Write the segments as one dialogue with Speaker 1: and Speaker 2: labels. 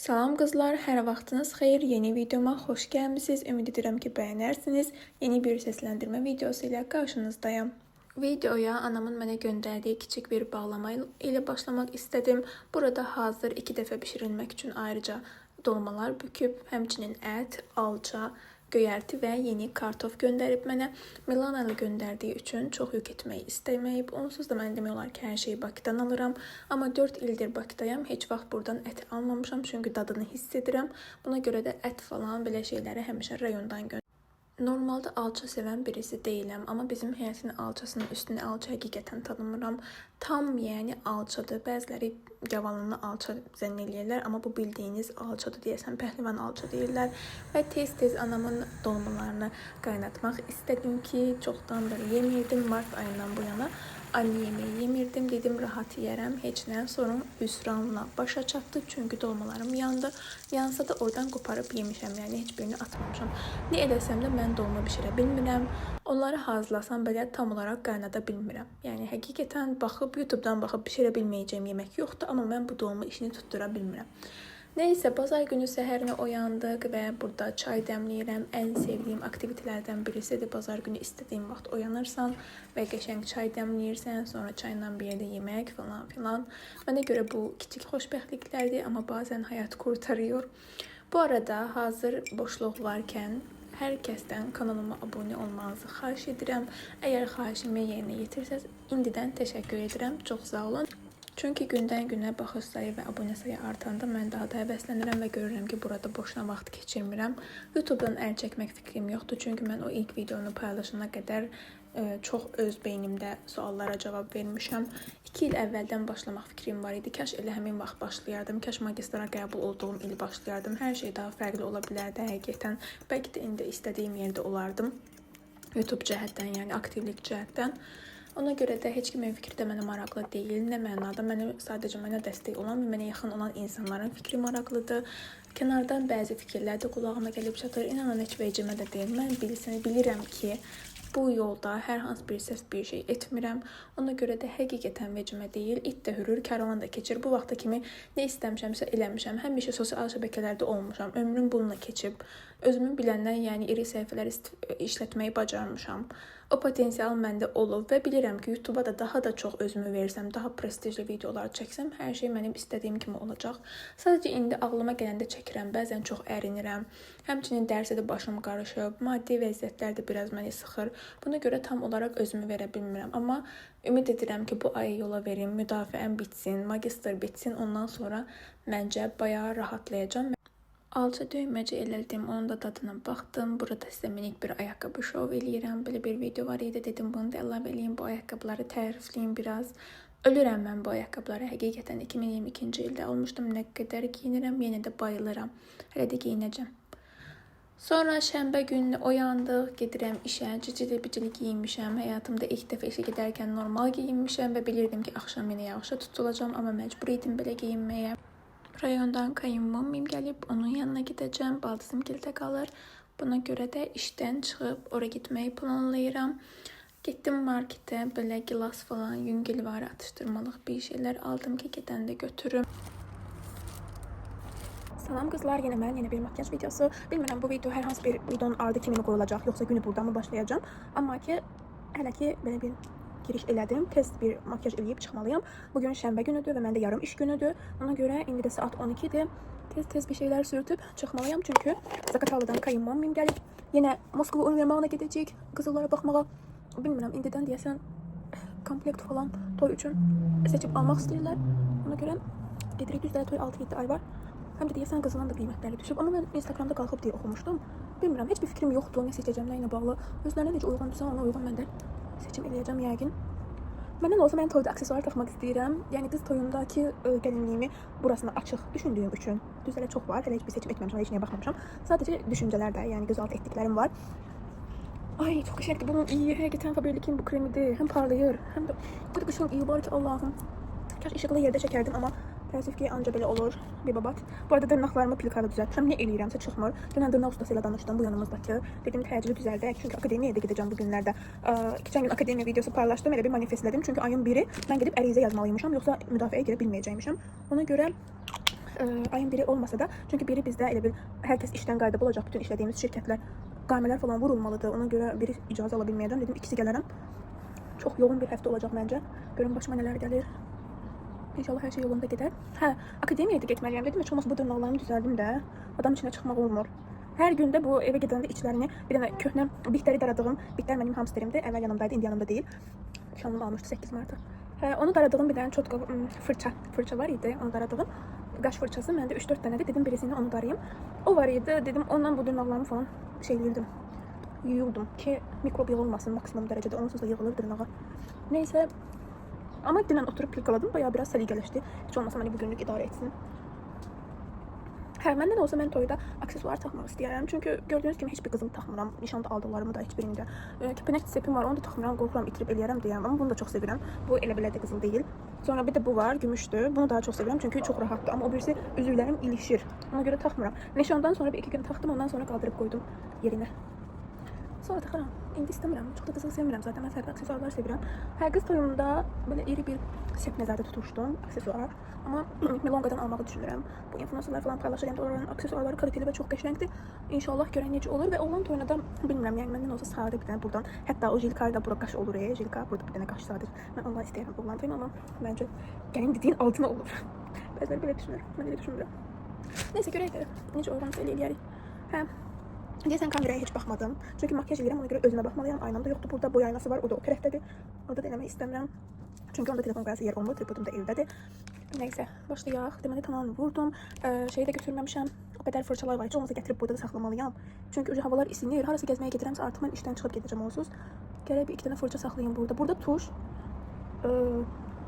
Speaker 1: Salam qızlar, hər vaxtınız xeyir. Yeni videoma xoş gəlmisiniz. Ümid edirəm ki, bəyənərsiniz. Yeni bir səsləndirmə videosu ilə qarşınızdayım. Videoya anamın mənə göndərdiyi kiçik bir bağlama ilə başlamaq istədim. Burada hazır 2 dəfə bişirilmək üçün ayrıca dolmalar büküb, həmçinin ət, alça, göyərti və yeni kartof göndərib mənə. Milana ilə göndərdiyi üçün çox yük etməyi istəməyib. Onsuz da mən demək olar ki, hər şeyi Bakıdan alıram. Amma 4 ildir Bakıdayam. Heç vaxt buradan ət almamışam, çünki dadını hiss edirəm. Buna görə də ət falan belə şeyləri həmişə rayondan göndərirəm. Normalda alça sevən birisi deyiləm, amma bizim həyətin alçasının üstünə alça həqiqətən tanımıram. Tam yəni alçadır. Bəziləri gavalını alça zənn eləyirlər, amma bu bildiyiniz alçadır deyəsən, pəhlivan alça deyirlər. Və tez-tez anamın dolmalarını qaynatmaq istədim ki, çoxdandır yemirdim, mart ayından bu yana. Anne yemeği yemirdim, dedim rahat yiyərəm, heç nə. Sonra hüsranla başa çatdı, çünki dolmalarım yandı. Yansa da oradan qoparıb yemişəm, yəni heç birini atmamışam. Nə eləsəm də mən dolma bişirə bilmirəm. Onları hazırlasam belə tam olaraq qaynada bilmirəm. Yəni həqiqətən baxıb YouTube'dan baxıb bişirə bilməyəcəyim yemək yoxdur, amma mən bu dolma işini tutdura bilmirəm. Neyse, bazar günü səhərinə oyandıq və burada çay dəmləyirəm. Ən sevdiyim aktivitelərdən birisidir. Bazar günü istədiyim vaxt oyanırsan və qəşəng çay dəmləyirsən, sonra çayla bir yerdə yemək falan filan. Mənə görə bu kiçik xoşbəxtliklərdir, amma bazen həyat kurtarıyor. Bu arada hazır boşluq varkən hər kəsdən kanalıma abunə olmanızı xahiş edirəm. Əgər xahişimi yerinə yetirsəz, indidən təşəkkür edirəm. Çox sağ olun. Çünki gündən günə baxış sayı və abunə sayı artanda mən daha da həvəslənirəm və görürəm ki, burada boşuna vaxt keçirmirəm. YouTube'dan əl çəkmək fikrim yoxdur, çünki mən o ilk videonu paylaşana qədər çox öz beynimdə suallara cavab vermişəm. 2 il əvvəldən başlamaq fikrim var idi. Kaş elə həmin vaxt başlayardım. Kaş magistra qəbul olduğum il başlayardım. Hər şey daha fərqli ola bilərdi həqiqətən. Bəlkə də indi istədiyim yerdə olardım. YouTube cəhətdən, yəni aktivlik cəhətdən. Ona görə də heç kimin fikri də mənə maraqlı deyil. Nə mənada, sadəcə mənə dəstək olan və mənə yaxın olan insanların fikri maraqlıdır. Kənardan bəzi fikirlər də qulağıma gəlib çatır. İnanın, heç vecimə də deyil. Mən bilirəm ki, bu yolda hər hansı bir səs bir şey etmirəm. Ona görə də həqiqətən vecimə deyil. İt də hürür, karvan da keçir. Bu vaxta kimi nə istəmişəmsə eləmişəm. Həmişə sosial şəbəkələrdə olmuşam. Ömrüm bununla keçib. Özümü biləndən, yəni iri səhifələr işlətməyi bacarmışam. O potensial məndə olub və bilirəm ki, YouTube'a da daha da çox özümü versəm, daha prestijli videolar çəksəm, hər şey mənim istədiyim kimi olacaq. Sadəcə indi ağlıma gələndə çəkirəm, bəzən çox ərinirəm. Həmçinin dərsə də başım qarışıb, maddi vəziyyətlər də biraz məni sıxır. Buna görə tam olaraq özümü verə bilmirəm. Amma ümid edirəm ki, bu ayı yola verim, müdafiəm bitsin, magistr bitsin, ondan sonra məncə bayağı rahatlayacağam. Alça düyməcə elədim, onun da dadına baxdım. Burada sizə minik bir ayaqqabı şov eləyirəm. Belə bir video var idi, dedim bunu da əlavə eləyim, bu ayaqqabıları tərifləyim biraz. Ölürəm mən bu ayaqqabıları. Həqiqətən 2022-ci ildə almışdım. Nə qədər giyinirəm, yenə də bayılıram. Hələ də giyinəcəm. Sonra şənbə günü oyandıq, gedirəm işə, cicili-bicili giyinmişəm. Həyatımda ilk dəfə işə gedərkən normal giyinmişəm və bilirdim ki, axşam yenə yağışa tutulacam, amma məcbur idim belə giyinməyə. Rayondan kayınmamim gəlib, onun yanına gedəcəm, baldızım gildə qalır. Buna görə də işdən çıxıb ora getməyi planlayıram. Getdim marketə, belə gilas falan, yüngül var, atışdırmalıq bir şeylər aldım ki, gedəndə götürüm. Salam qızlar, yenə bir makyaj videosu. Bilmirəm, bu video hər hansı bir videonun ardı kimi qoyulacaq, yoxsa günü buradan mı başlayacağım. Amma ki, hələ ki, belə bir giriş elədim. Tez bir makyaj eləyib çıxmalıyam. Bugün şənbə günüdür və məndə yarım iş günüdür. Ona görə indi də saat 12-dir. Tez bir şeylər sürtüb çıxmalıyam, çünki Zaqatalıdan kayınmamim gəlib. Yenə Moskva univermağına gedəcək, qızıllara baxmağa. Bilmirəm, indidən deyəsən komplekt falan toy üçün seçib almaq istəyirlər. Ona görə gedirik, düzdə toy 6-7 ay var. Həm də deyəsən qızılan da qiymətləri düşüb. Amma mən Instagramda qalxıb deyə oxumuşdum. Bilmirəm, heç bir fikrim yoxdur, nə seçəcəm, nə ilə bağlı. Özlərinə necə uyğundursa, ona uyğun mən də seçim eləyəcəm yəqin. Məndən olsa mən toyda aksesuar taxmaq istəyirəm. Yəni qız toyundakı gəlinliyimi burasını açıq düşündüyüm üçün. Düzələ çox var, hələ heç bir seçim etməmişəm, heç nəyə baxmamışam. Sadəcə düşüncələr də, yəni gözaltı etdiklərim var. Ay, çox qəşəngdir. Bunun iyi, həqiqətən Faberlic'in bu kremidir. Həm parlayır, həm də bu da qışın iyi var ki, Allahım. Kaş işıqlı yerdə çəkərdim, amma təəssüf ki, anca belə olur. Bir babat. Bu arada dırnaqlarımı plikayla düzəltmişəm. Nə eləyirəmsə çıxmır. Dünən dırnaq ustasıyla danışdım bu yanımızdakı. Dedim təcili düzəldək, çünki akademiyaya da gedəcəm bu günlərdə. Keçən gün akademiya videosu paylaşdım, elə bir manifestlədim. Çünki ayın 1-i mən gedib ərizə yazmalıymışam, yoxsa müdafiəyə girə bilməyəcəkmişəm. Ona görə ayın biri olmasa da, çünkü biri bizdə elə bil hər kəs işdən qayıdıb olacaq, bütün işlədiyimiz şirkətlər qaymələr falan vurulmalıdır. Ona görə biri icazə ala bilməyəcəm. Dedim ikisi gələrəm. Çox yoğun bir həftə olacaq məncə. Görün başıma nələr gəlir. İnşallah hər şey yolunda gedər. Hə, akademiyaya da getməliyəm. Dedim heç olmasa bu dırnaqlarımı düzəldim də. Adam içinə çıxmaq olmur. Hər gün də bu evə gedəndə içlərini bir dənə köhnə bitləri daradığım, bitlər mənim hamsterimdir. Əvvəl yanımdaydı, indi yanımda deyil. Şanım almışdı 8 martda. Hə, onu daradığım bir dənə çotka fırça var idi. Onu daradığım qaş fırçası məndə 3-4 dənədir. Dedim birisini onu darayım. O var idi. Dedim ondan bu dırnaqlarımı falan şeyləyirdim. Yuyurdum ki mikrob yığılmasın maksimum dərəcədə. Onsuz da yığılır dırnağa. Neysə. Amma dünən oturub pilkaladım. Bayağı biraz səliqələşdi. Heç olmasa məni bugünlük idarə etsin. Hə, məndən olsa mən toyda aksesuar taxmaq istəyərəm. Çünki gördüyünüz kimi heç bir qızıl taxmıram. Nişanda aldıqlarımı da heç birində. Kəpənək sepim var, onu da taxmıram. Qorxuram itirib eləyərəm deyəm. Amma bunu da çox sevirəm. Bu elə belə də qızıl deyil. Sonra bir də bu var, gümüşdür. Bunu daha çox sevirəm çünki çox rahatdır. Amma o birisi üzüklərim ilişir. Ona görə taxmıram. Nişandan sonra bir 2 gün taxdım, ondan sonra qaldırıb qoydum yerinə. Sonra taxaram. İndi istəmirəm. Çox da qızıl sevmirəm zaten. Mən fərqli aksesuarlar sevirəm. Hər qız toyumda belə iri bir sep nəzərdə tutmuşdum aksesuar. Amma Milonqadan almağı düşünürəm. Bu influencerlar falan paylaşır. Yəni onların aksesuarları kaliteli və çox qəşəngdir. İnşallah görən necə olur və olan toyuna da bilmirəm. Yəni məndən olsa sadə bir dənə buradan. Hətta o jilkar da bura qaş olur. Jilkar burada bir dənə qaş sadə. Mən ondan istəyirəm olan toyum, amma məncə gəlin dediyin altına olur. Bəzələri belə düşünürəm. Mən elə düşünmürəm. Nəysə görək də necə olğansa eləyərik. Hə. Deyəsən kameraya heç baxmadım. Çünki makyaj edirəm, ona görə özümə baxmalıyam. Aynam da yoxdur burada. Boy aynası var, o da o tərəfdədir. Orada da eləmək istəmirəm. Çünki onda telefon qayası yer olmur, tripodum da evdədir. Nəysə, başlayaq. Deməli tamamını vurdum. Şeyi də götürməmişəm. O qədər fırçalar var. Heç olmasa gətirib burada da saxlamalıyam. Çünki havalar isinir. Harasa gəzməyə gedirəmsə artıq mən işdən çıxıb gedəcəm onsuz. Gərək bir 2 dənə fırça saxlayım burada. Burada tuş,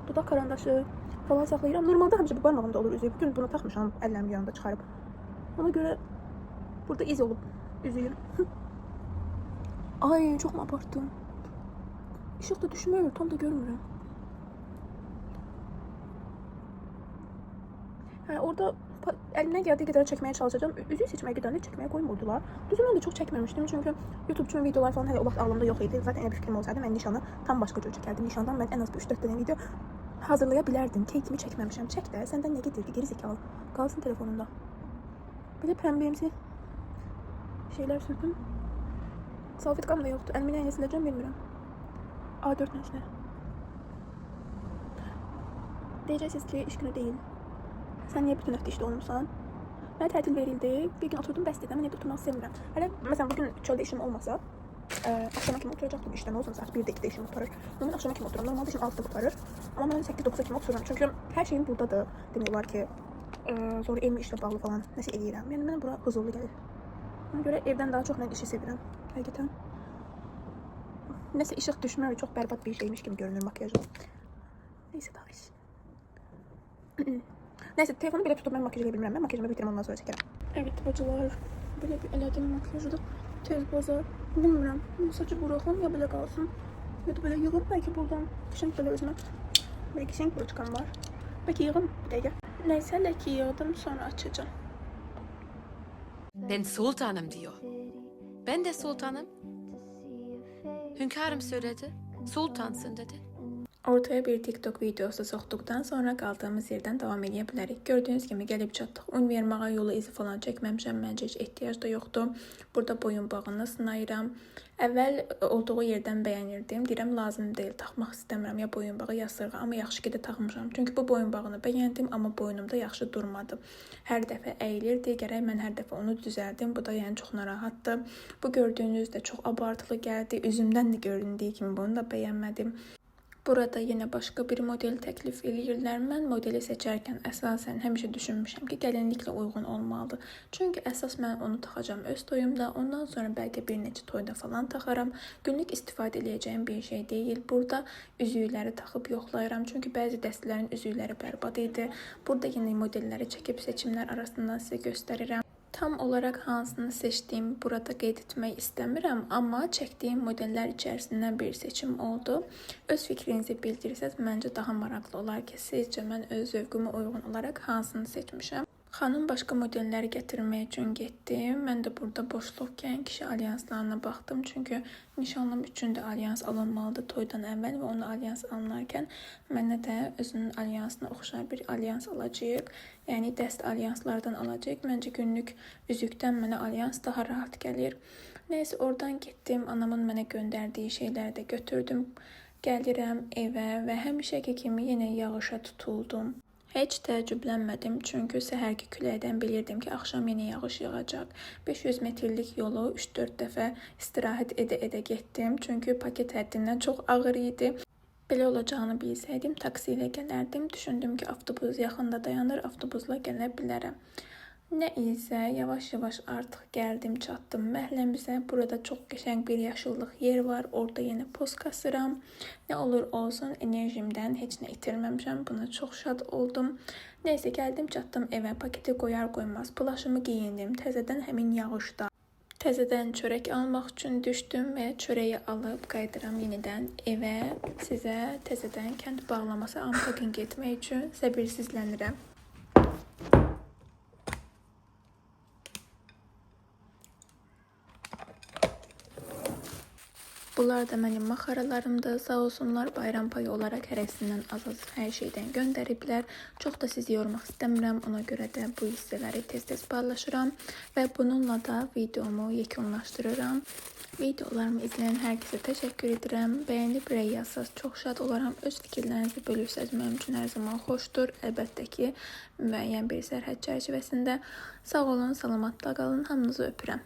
Speaker 1: dodaq karandaşı falan saxlayıram. Normalda həmişə bu barmağımda olur üzüyü. Bugün bunu taxmışam, əllərimin yanında çıxarıb. Ona görə burada iz olub üzüyüm. Ay, çox mu abartdım? İşıq da düşmür, tam da görmürəm. Hə, orada əlimdən gəldiyi qədər çəkməyə çalışacağam. Üzüyü seçməyə gedəndə çəkməyə qoymurdular. Düzü mən də çox çəkməmişdim çünki YouTube üçün videolar falan hələ o vaxt ağlımda yox idi. Zaten elə bir fikrim olsaydı mən nişanı tam başqa cür çəkərdim. Nişandan mən ən az 3-4 dənə video hazırlaya bilərdim. Keyfimi çəkməmişəm. Çək də, səndən nə gedir ki, geri zekalı. Qalsın telefonunda. Belə pəmbəyimsi şeylər sürdüm. Salfetkam da yoxdur. Əlimi nəyə siləcəm bilmirəm. A4 nəşlə. Deyəcəksiniz ki, iş günü deyil. Sən niyə bütün həftə işdə olmuşsan? Mənə tətil verildi. Bir gün oturdum, bəs dedim. Mən evdə oturmaq istəmirəm. Hələ, məsələn, bugün çöldə işim olmasa, axşama kimi oturacaqdım işdən. Olsun saat 1-də 2-də işim qutarır. Mən axşama kimi otururam. Normalda işim 6-da qutarır. Amma mən 8-9-a kimi otururam. Çünki hər şeyim buradadır. Demək olar ki, sonra evimi işlə bağlı falan nəsə eləyirəm. Yəni mənə bura huzurlu gəlir. Ona görə evdən daha çox mən işi sevirəm. Həqiqətən. Nəsə işıq düşmür, çox bərbad bir şeymiş kimi görünür makyajım. Neysə daha iş. Neysə, telefonu belə tutub mən makyaj edə bilmirəm. Mən makyajımı bitirəm, ondan sonra çəkərəm. Evet bacılar, belə bir elədim makyajı da tez bazar. Bilmirəm, saçı buraxım ya belə qalsın. Ya da belə yığım, bəlkə buradan qəşəng belə özümə belə qəşəng broçkam var. Bəlkə yığım bir dəqiqə. Neysə, ləki yığdım, sonra açacağım.
Speaker 2: Ben sultanım diyor. Ben de sultanım. Hünkârım söyledi. Sultansın dedi.
Speaker 1: Ortaya bir TikTok videosu soxduqdan sonra qaldığımız yerdən davam edə bilərik. Gördüyünüz kimi gəlib çatdıq. Univermağa yolu izi falan çəkməmişəm. Məncə heç ehtiyac da yoxdur. Burada boyun bağını sınayıram. Əvvəl olduğu yerdən bəyənirdim. Deyirəm lazım deyil, taxmaq istəmirəm ya boyun bağı ya sırğa. Amma yaxşı ki də taxmışam. Çünki bu boyun bağını bəyəndim, amma boynumda yaxşı durmadı. Hər dəfə əyilirdi. Gərək mən hər dəfə onu düzəldim. Bu da yəni çox narahatdır. Bu gördüyünüz də çox abartılı gəldi. Üzümdən də göründüyü kimi bunu da bəyənmədim. Burada yenə başqa bir model təklif eləyirlər. Mən modeli seçərkən əsasən həmişə düşünmüşəm ki, gəlinliklə uyğun olmalıdır. Çünki əsas mən onu taxacam öz toyumda, ondan sonra bəlkə bir neçə toyda falan taxaram. Günlük istifadə edəcəyim bir şey deyil. Burada üzükləri taxıb yoxlayıram. Çünki bəzi dəstələrin üzükləri bərbad idi. Burada yenə modelləri çəkib seçimlər arasından sizə göstərirəm. Tam olaraq hansını seçdiyimi burada qeyd etmək istəmirəm, amma çəkdiyim modellər içərisindən bir seçim oldu. Öz fikrinizi bildirsəz, məncə daha maraqlı olar ki, sizcə mən öz zövqümə uyğun olaraq hansını seçmişəm. Xanım başqa modelləri gətirmək üçün getdi. Mən də burada boşluqkən kişi alyanslarına baxdım. Çünki nişanlım üçün də alyans alınmalıdır toydan əvvəl və ona alyans alınarkən mənə də özünün alyansına oxşar bir alyans alacağıq. Yəni dəst alyanslardan alacağıq. Məncə günlük üzükdən mənə alyans daha rahat gəlir. Nəysə oradan getdim. Anamın mənə göndərdiyi şeyləri də götürdüm. Gəlirəm evə və həmişəki kimi yenə yağışa tutuldum. Heç təəccüblənmədim, çünki səhərki küləkdən bilirdim ki, axşam yenə yağış yağacaq. 500 metrlik yolu 3-4 dəfə istirahət edə-edə getdim, çünki paket həddindən çox ağır idi. Belə olacağını bilsəydim, taksi ilə gələrdim. Düşündüm ki, avtobus yaxında dayanır, avtobusla gələ bilərəm. Nə isə yavaş-yavaş artıq gəldim, çatdım məhəlləmizə. Burada çox qəşəng bir yaşıllıq yer var. Orada yenə post kasıram. Nə olur olsun, enerjimdən heç nə itirməmişəm. Buna çox şad oldum. Nəysə gəldim, çatdım evə. Paketi qoyar qoymaz plaşımı geyindim. Təzədən həmin yağışda. Təzədən çörək almaq üçün düşdüm və çörəyi alıb qayıdıram yenidən evə. Sizə təzədən kənd bağlaması unpacking etmək üçün səbirsizlənirəm. Bunlar da mənim maxaralarımdır. Sağ olsunlar, bayram payı olaraq hərəsindən az-az hər şeydən göndəriblər. Çox da sizi yormaq istəmirəm. Ona görə də bu hissələri tez-tez paylaşıram və bununla da videomu yekunlaşdırıram. Videolarımı izləyən hər kəsə təşəkkür edirəm. Bəyənib rəy yazsaz çox şad olaram. Öz fikirlərinizi bölürsəz mənim üçün hər zaman xoşdur. Əlbəttə ki, müəyyən bir sərhəd çərçivəsində. Sağ olun, salamatla qalın. Hamınızı öpürəm.